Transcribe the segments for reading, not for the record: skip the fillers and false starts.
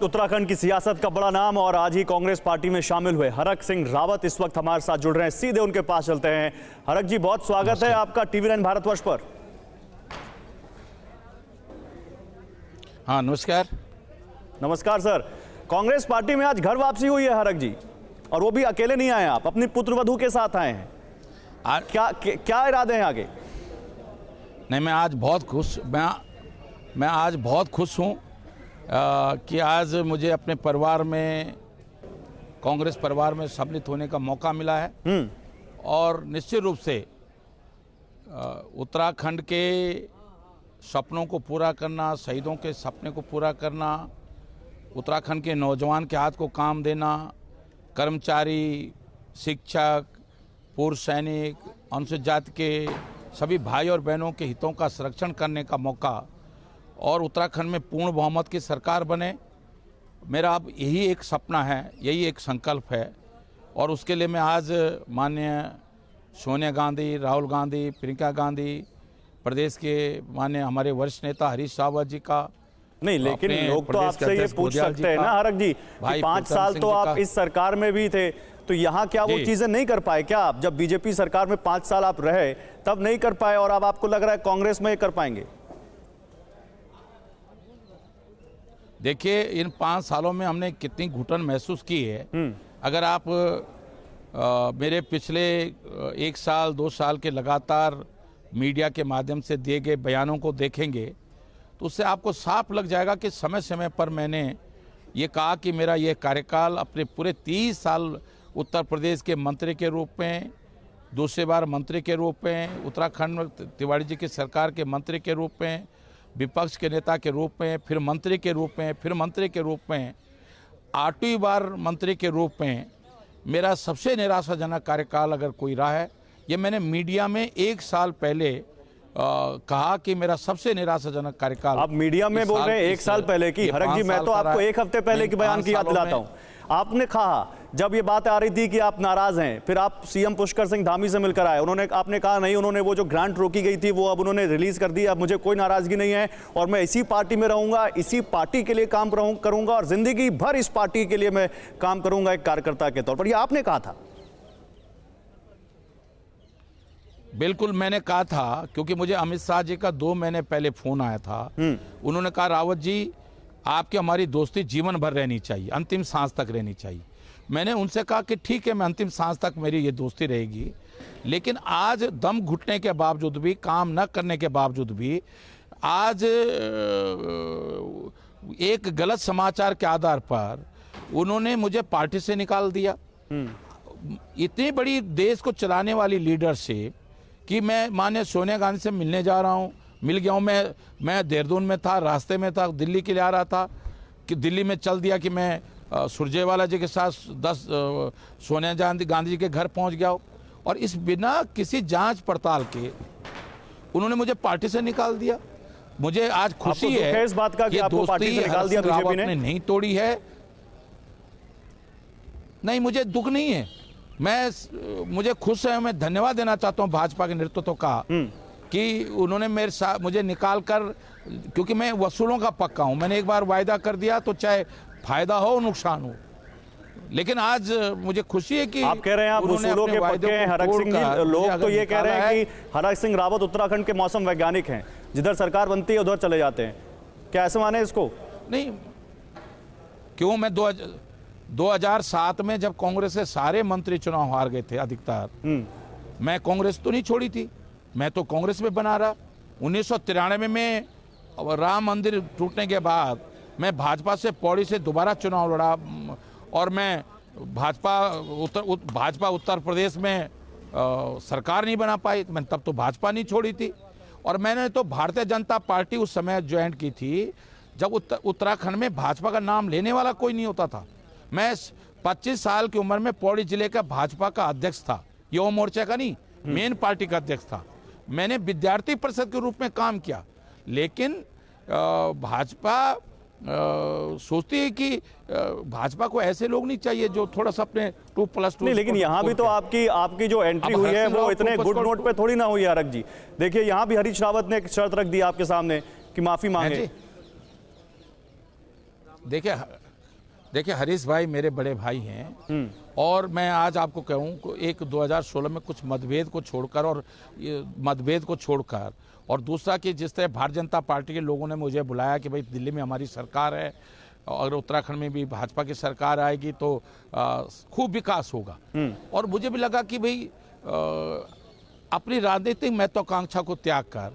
उत्तराखंड की सियासत का बड़ा नाम और आज ही कांग्रेस पार्टी में शामिल हुए हरक सिंह रावत इस वक्त हमारे साथ जुड़ रहे हैं। सीधे उनके पास चलते हैं। हरक जी, बहुत स्वागत है आपका TV9 भारतवर्ष पर। हाँ, नमस्कार। नमस्कार सर। कांग्रेस पार्टी में आज घर वापसी हुई है हरक जी, और वो भी अकेले नहीं आए, आप अपनी पुत्रवधू के साथ आए हैं। क्या इरादे हैं आगे? नहीं, मैं आज बहुत खुश हूँ कि आज मुझे अपने परिवार में, कांग्रेस परिवार में सम्मिलित होने का मौका मिला है। और निश्चित रूप से उत्तराखंड के सपनों को पूरा करना, शहीदों के सपने को पूरा करना, उत्तराखंड के नौजवान के हाथ को काम देना, कर्मचारी, शिक्षक, पूर्व सैनिक, अनुसूचित जाति के सभी भाई और बहनों के हितों का संरक्षण करने का मौका और उत्तराखंड में पूर्ण बहुमत की सरकार बने, मेरा अब यही एक सपना है, यही एक संकल्प है। और उसके लिए मैं आज माननीय सोनिया गांधी, राहुल गांधी, प्रियंका गांधी, प्रदेश के माननीय हमारे वरिष्ठ नेता हरीश रावत जी का, नहीं, लेकिन लोग तो आपसे ये पूछ सकते हैं ना हरक जी, 5 साल तो आप इस सरकार में भी थे, तो यहाँ क्या वो चीजें नहीं कर पाए क्या आप? जब बीजेपी सरकार में 5 साल आप रहे तब नहीं कर पाए, और अब आपको लग रहा है कांग्रेस में ये कर पाएंगे? देखिए, इन 5 सालों में हमने कितनी घुटन महसूस की है। अगर आप मेरे पिछले 1 साल 2 साल के लगातार मीडिया के माध्यम से दिए गए बयानों को देखेंगे तो उससे आपको साफ लग जाएगा कि समय समय पर मैंने ये कहा कि मेरा ये कार्यकाल, अपने पूरे 30 साल उत्तर प्रदेश के मंत्री के रूप में, दूसरी बार मंत्री के रूप में, उत्तराखंड में तिवारी जी की सरकार के मंत्री के रूप में, विपक्ष के नेता के रूप में, फिर मंत्री के रूप में, फिर मंत्री के रूप में, 8वीं बार मंत्री के रूप में मेरा सबसे निराशाजनक कार्यकाल अगर कोई रहा है, ये मैंने मीडिया में 1 साल पहले कहा कि मेरा सबसे निराशाजनक कार्यकाल। आप मीडिया में बोल रहे हैं 1 साल पहले की? हरक जी, मैं तो आपको 1 हफ्ते पहले की बयान की याद दिलाता हूं। आपने कहा, जब ये बात आ रही थी कि आप नाराज हैं, फिर आप सीएम पुष्कर सिंह धामी से मिलकर आए, आपने कहा नहीं, उन्होंने वो जो ग्रांट रोकी गई थी वो अब उन्होंने रिलीज कर दी, अब मुझे कोई नाराजगी नहीं है और मैं इसी पार्टी में रहूंगा, इसी पार्टी के लिए काम करूंगा और जिंदगी भर इस पार्टी के लिए मैं काम करूंगा एक कार्यकर्ता के तौर पर, यह आपने कहा था। बिल्कुल, मैंने कहा था, क्योंकि मुझे अमित शाह जी का 2 महीने पहले फोन आया था। उन्होंने कहा, रावत जी, आपकी हमारी दोस्ती जीवन भर रहनी चाहिए, अंतिम सांस तक रहनी चाहिए। मैंने उनसे कहा कि ठीक है, मैं अंतिम सांस तक मेरी ये दोस्ती रहेगी, लेकिन आज दम घुटने के बावजूद भी, काम न करने के बावजूद भी, आज एक गलत समाचार के आधार पर उन्होंने मुझे पार्टी से निकाल दिया। इतनी बड़ी देश को चलाने वाली लीडरशिप कि मैं माननीय सोनिया गांधी से मिलने जा रहा हूँ, मिल गया हूँ। मैं देहरादून में था, रास्ते में था, दिल्ली के लिए आ रहा था कि दिल्ली में चल दिया कि मैं सुरजेवाला जी के साथ 10 सोनिया गांधी जी के घर पहुँच गया हूँ, और इस बिना किसी जांच पड़ताल के उन्होंने मुझे पार्टी से निकाल दिया। मुझे आज खुशी है इस बात का कि आपको पार्टी से निकाल दिया बीजेपी ने नहीं तोड़ी है। नहीं, मुझे दुख नहीं है, मुझे खुश है। मैं धन्यवाद देना चाहता हूं भाजपा के नेतृत्व का कि उन्होंने मेरे साथ मुझे निकाल कर, क्योंकि मैं वसूलों का पक्का हूं। मैंने एक बार वायदा कर दिया तो चाहे फायदा हो नुकसान हो, लेकिन आज मुझे खुशी है कि आप कह रहे हैं आप वसूलों के पक्के हैं हरक सिंह जी। लोग तो ये कह रहे हैं कि हरक सिंह रावत उत्तराखंड के मौसम वैज्ञानिक हैं, जिधर सरकार बनती है उधर चले जाते हैं। क्या ऐसे माने इसको? नहीं, क्यों? मैं 2007 में जब कांग्रेस से सारे मंत्री चुनाव हार गए थे अधिकतर, मैं कांग्रेस तो नहीं छोड़ी थी, मैं तो कांग्रेस में बना रहा। 1993 में राम मंदिर टूटने के बाद मैं भाजपा से पौड़ी से दोबारा चुनाव लड़ा, और मैं भाजपा उत्तर प्रदेश में सरकार नहीं बना पाई, मैंने तब तो भाजपा नहीं छोड़ी थी। और मैंने तो भारतीय जनता पार्टी उस समय ज्वाइन की थी जब उत्तराखंड में भाजपा का नाम लेने वाला कोई नहीं होता था। मैं 25 साल की उम्र में पौड़ी जिले का भाजपा का अध्यक्ष था, युवा मोर्चा का नहीं, मेन पार्टी का अध्यक्ष था। मैंने विद्यार्थी परिषद के रूप में काम किया, लेकिन भाजपा सोचती है कि भाजपा को ऐसे लोग नहीं चाहिए जो थोड़ा सा अपने 2+2। नहीं, लेकिन यहाँ भी तो आपकी जो एंट्री हुई है वो इतने गुड नोट पे थोड़ी ना हुई है हरक जी। देखिए, यहाँ भी हरीश रावत ने एक शर्त रख दी आपके सामने कि माफी मांगे। देखिए, देखिए हरीश भाई मेरे बड़े भाई हैं और मैं आज आपको कहूँ एक 2016 में कुछ मतभेद को छोड़कर और दूसरा कि जिस तरह भारतीय जनता पार्टी के लोगों ने मुझे बुलाया कि भाई दिल्ली में हमारी सरकार है और उत्तराखंड में भी भाजपा की सरकार आएगी तो खूब विकास होगा और मुझे भी लगा कि भाई अपनी राजनीतिक महत्वाकांक्षा को त्याग कर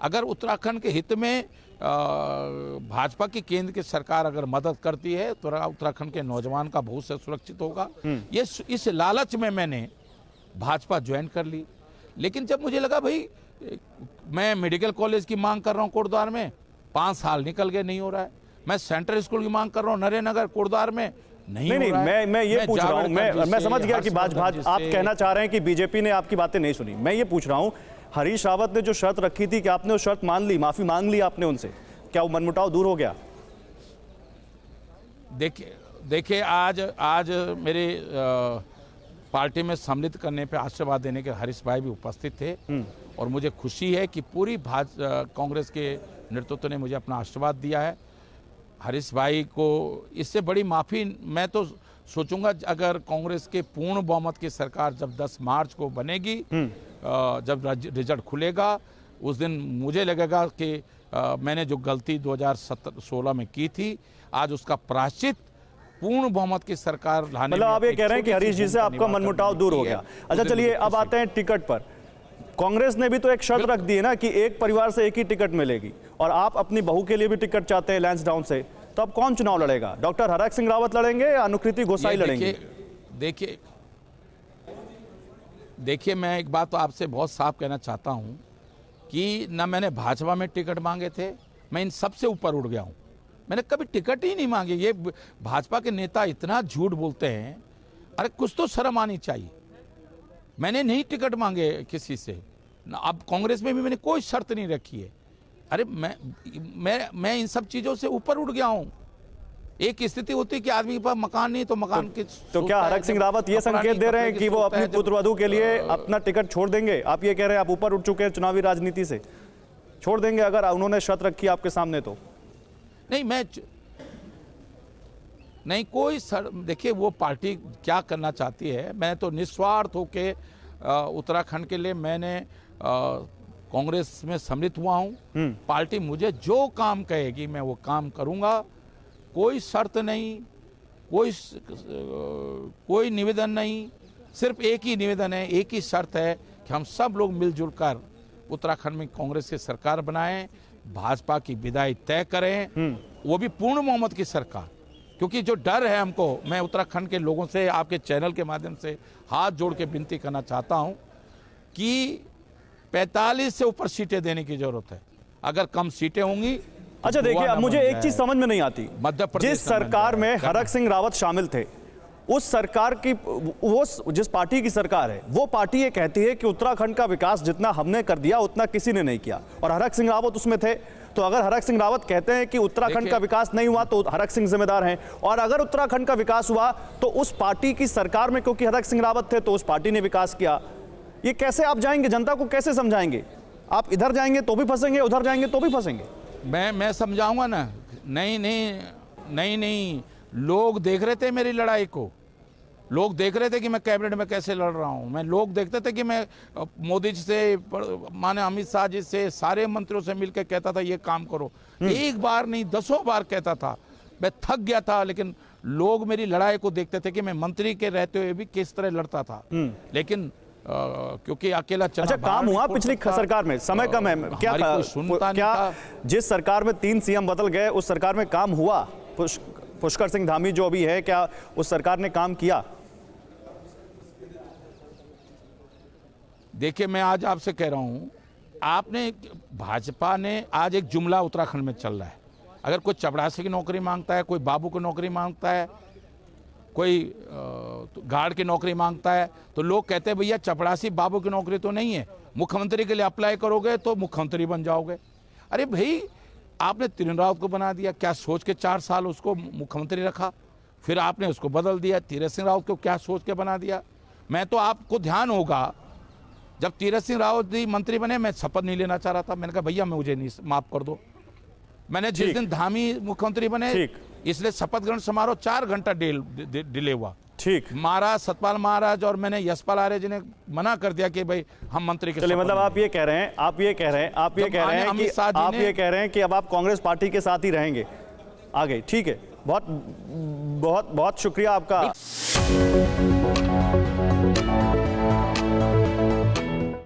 अगर उत्तराखंड के हित में भाजपा की केंद्र की सरकार अगर मदद करती है तो उत्तराखंड के नौजवान का भविष्य सुरक्षित होगा। ये इस लालच में मैंने भाजपा ज्वाइन कर ली। लेकिन जब मुझे लगा भाई मैं मेडिकल कॉलेज की मांग कर रहा हूँ कोटद्वार में, 5 साल निकल गए, नहीं हो रहा है। मैं सेंट्रल स्कूल की मांग कर रहा हूँ नरेनगर कोटद्वार में, नहीं हो रहा है। मैं ये पूछ रहा हूँ, मैं समझ गया कि भाजपा आप कहना चाह रहे हैं कि बीजेपी ने आपकी बातें नहीं सुनी। मैं ये पूछ रहा हूँ, हरीश रावत ने जो शर्त रखी थी कि आपने वो शर्त मान ली, माफी मांग ली आपने उनसे, क्या वो मनमुटाव दूर हो गया? देखिए आज मेरे पार्टी में सम्मिलित करने पे आशीर्वाद देने के हरीश भाई भी उपस्थित थे और मुझे खुशी है कि पूरी कांग्रेस के नेतृत्व ने मुझे अपना आशीर्वाद दिया है। हरीश भाई को इससे बड़ी माफ़ी मैं तो सोचूंगा अगर कांग्रेस के पूर्ण बहुमत की सरकार जब 10 मार्च को बनेगी, जब रिजल्ट खुलेगा, उस दिन मुझे लगेगा कि मैंने जो गलती 2016 में की थी आज उसका प्रायश्चित पूर्ण बहुमत की सरकार लाने मतलब आप ये कह रहे हैं कि हरीश जी से आपका मनमुटाव दूर हो गया। अच्छा चलिए अब आते हैं टिकट पर। कांग्रेस ने भी तो एक शर्त रख दी है ना कि एक परिवार से एक ही टिकट मिलेगी और आप अपनी बहू के लिए भी टिकट चाहते हैं लैंसडाउन से, तो अब कौन चुनाव लड़ेगा? डॉक्टर हरक सिंह रावत लड़ेंगे या अनुकृति गोसाई लड़ेंगे? देखिए मैं एक बात तो आपसे बहुत साफ कहना चाहता हूं कि ना मैंने भाजपा में टिकट मांगे थे, मैं इन सबसे ऊपर उठ गया हूं। मैंने कभी टिकट ही नहीं मांगे। ये भाजपा के नेता इतना झूठ बोलते हैं, अरे कुछ तो शर्म आनी चाहिए। मैंने नहीं टिकट मांगे किसी से, अब कांग्रेस में भी मैंने कोई शर्त नहीं रखी है। अरे मैं इन सब चीजों से ऊपर उठ गया हूं। एक स्थिति होती है कि आदमी के पास मकान नहीं तो मकान की तो क्या हरक सिंह रावत ये संकेत दे रहे हैं कि वो अपनी पुत्रवधू के लिए अपना टिकट छोड़ देंगे? आप ये कह रहे हैं आप ऊपर उठ चुके हैं चुनावी राजनीति से, छोड़ देंगे अगर उन्होंने शर्त रखी आपके सामने तो? नहीं कोई देखिए वो पार्टी क्या करना चाहती है। मैं तो निस्वार्थ होके उत्तराखंड के लिए मैंने कांग्रेस में सम्मिलित हुआ हूं। पार्टी मुझे जो काम कहेगी मैं वो काम करूंगा, कोई शर्त नहीं, कोई निवेदन नहीं। सिर्फ एक ही निवेदन है, एक ही शर्त है कि हम सब लोग मिलजुल कर उत्तराखंड में कांग्रेस की सरकार बनाएं, भाजपा की विदाई तय करें, वो भी पूर्ण बहुमत की सरकार। क्योंकि जो डर है हमको, मैं उत्तराखंड के लोगों से आपके चैनल के माध्यम से हाथ जोड़ के विनती करना चाहता हूं कि 45 से ऊपर सीटें देने की जरूरत है। अगर कम सीटें होंगी। अच्छा देखिए, अब मुझे एक चीज समझ में नहीं आती, जिस सरकार में हरक सिंह रावत शामिल थे, उस सरकार की वो जिस पार्टी की सरकार है वो पार्टी ये कहती है कि उत्तराखंड का विकास जितना हमने कर दिया उतना किसी ने नहीं किया, और हरक सिंह रावत उसमें थे। तो अगर हरक सिंह रावत कहते हैं कि उत्तराखंड का विकास नहीं हुआ तो हरक सिंह जिम्मेदार हैं, और अगर उत्तराखंड का विकास हुआ तो उस पार्टी की सरकार में क्योंकि हरक सिंह रावत थे तो उस पार्टी ने विकास किया। ये कैसे आप जाएंगे? जनता को कैसे समझाएंगे? आप इधर जाएंगे तो भी फंसेंगे, उधर जाएंगे तो भी फंसेंगे। मैं समझाऊंगा ना। नहीं, लोग देख रहे थे मेरी लड़ाई को, लोग देख रहे थे कि मैं कैबिनेट में कैसे लड़ रहा हूं। लोग देखते थे कि मैं मोदी जी से, माने अमित शाह जी से, सारे मंत्रियों से मिलकर कहता था ये काम करो। एक बार नहीं 10 बार कहता था। मैं थक गया था, लेकिन लोग मेरी लड़ाई को देखते थे कि मैं मंत्री के रहते हुए भी किस तरह लड़ता था। लेकिन क्योंकि अकेला चना। अच्छा, काम हुआ पिछली सरकार में? समय कम है क्या जिस सरकार में 3 सीएम बदल गए उस सरकार में काम हुआ? पुष्कर सिंह धामी जो अभी है, क्या उस सरकार ने काम किया? देखिए मैं आज आपसे कह रहा हूं, आपने भाजपा ने आज एक जुमला उत्तराखंड में चल रहा है। अगर कोई चपरासी की नौकरी मांगता है, कोई बाबू की नौकरी मांगता है, कोई गार्ड की नौकरी मांगता है, तो लोग कहते हैं भैया चपरासी बाबू की नौकरी तो नहीं है, मुख्यमंत्री के लिए अप्लाई करोगे तो मुख्यमंत्री बन जाओगे। अरे भाई, आपने तीरथ रावत को बना दिया, क्या सोच के 4 साल उसको मुख्यमंत्री रखा, फिर आपने उसको बदल दिया। तीरथ सिंह रावत को क्या सोच के बना दिया? मैं तो आपको ध्यान होगा, जब तीरथ सिंह रावत जी मंत्री बने मैं शपथ नहीं लेना चाह रहा था। मैंने कहा भैया मुझे नहीं, माफ कर दो। मैंने जिस दिन धामी मुख्यमंत्री बने इसलिए शपथ ग्रहण समारोह 4 घंटा डिले हुआ। ठीक। महाराज सतपाल महाराज और मैंने यशपाल आर्य जी ने मना कर दिया कि भाई हम मंत्री के चलिए, मतलब आप ये कह रहे हैं कि अब आप कांग्रेस पार्टी के साथ ही रहेंगे आगे। ठीक है, बहुत बहुत बहुत शुक्रिया आपका।